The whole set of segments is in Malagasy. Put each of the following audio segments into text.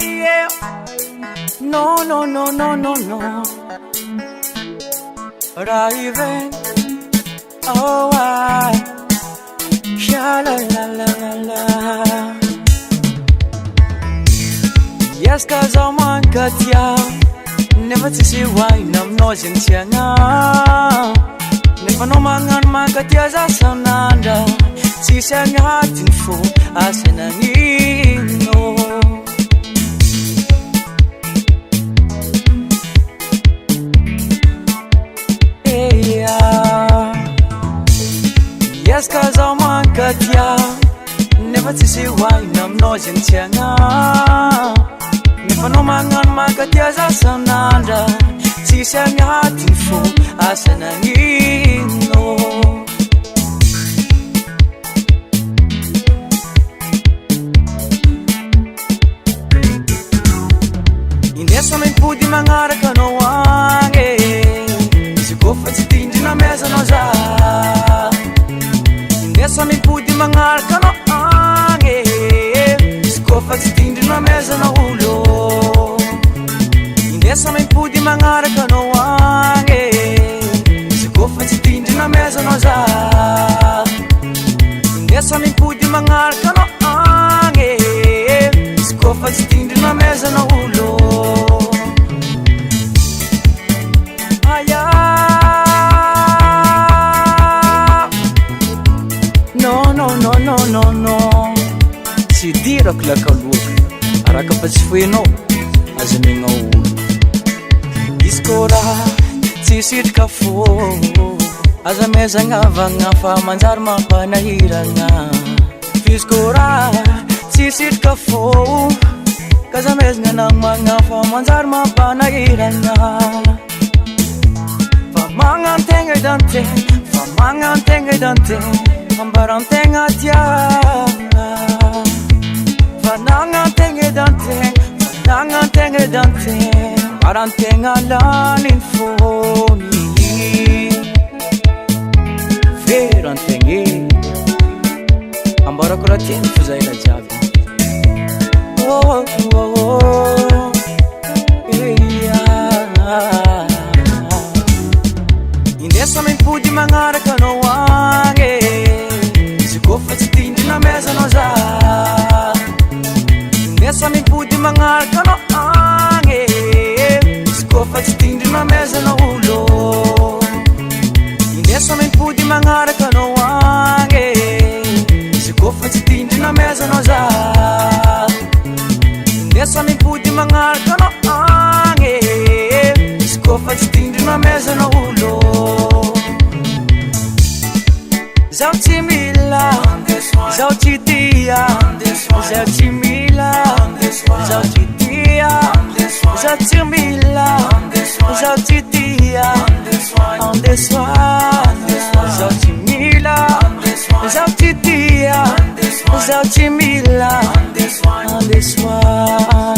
Yeah. No, no, no, no, no, no. Arriving. Oh, I. Sha la la la la la. Yes, cause I'm on cut ya. Never to see why I'm noising Tianga. Never no man on my cut ya as a nanda. See, send your heart in full. I send a no. Yes, cause I'm on cut ya. Never to see why I'm noising Tianga. Never no man on my cut ya as a nanda. See, send your heart in full. I send a no. Indesa men pudi mangara kano wange. Si kofa tindi na mesa no za. Indesa men pudi mangara kano wange. Si kofa tindi na mesa no ulo. Indesa men pudi mangara kano wange. Si kofa tindi na mesa no za. Indesa men pudi mangara kano wange. Si kofa tindi na mesa no ulo. No, si dira la kaluka araka pa tsy foenao aza megna olo iskora tsy sitrika fô aza mezagna fa manjary mampanahiragna iskora tsy sitrika fô kaza mezagna namagna fa manjary mampanahiragna fa magnantegna dante fa magnantegna dante ambarantegna tiana fanangantegna dante fanangantegna dante ambarantegna lanin foni verantegna ambarako raha tiany fo zay raha jiaby indesa mipody magnaraka anao agny kofa tsy tindry na mesa no za. Indesa mipody magnaraka anao agny. Izy kofa tsy tindry na mesa no ulo. Indesa mipody magnaraka anao agny. Izy kofa tsy tindry na mesa no za. Indesa mipody magnaraka anao agny. Izy kofa tsy tindry na mesa no ulo. Zao tsy mila, zao tsy tia, zao tsy mila, zao tsy tia, zao tsy mila, zao tsy tia, on the soir, zao tsy mila, zao tsy tia, zao tsy mila, on the soir.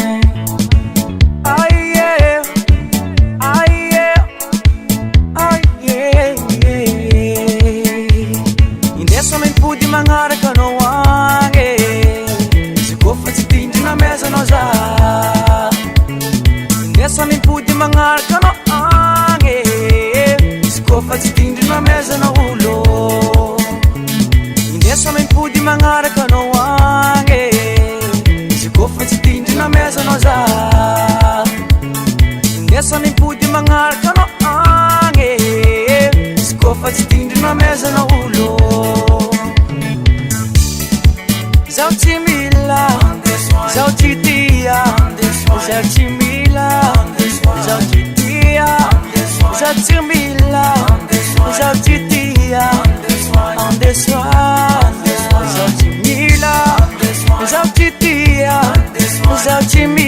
Magnaraka anao agny. Izy kofa tsy tindry na mesa anao za. Indesa mipody magnaraka anao agny. Izy kofa tsy tindry na mesa anao ulo. Indesa mipody magnaraka anao agny. Izy kofa tsy tindry na mesa anao za. Indesa mipody magnaraka anao agny. Izy kofa tsy tindry na mesa anao ulo. Zao tsy mila, zao tsy tia, zao tsy mila, zao tsy tia, zao tsy mila, zao tsy tia, on the soir, zao tsy mila, zao tsy tia, zao tsy mila.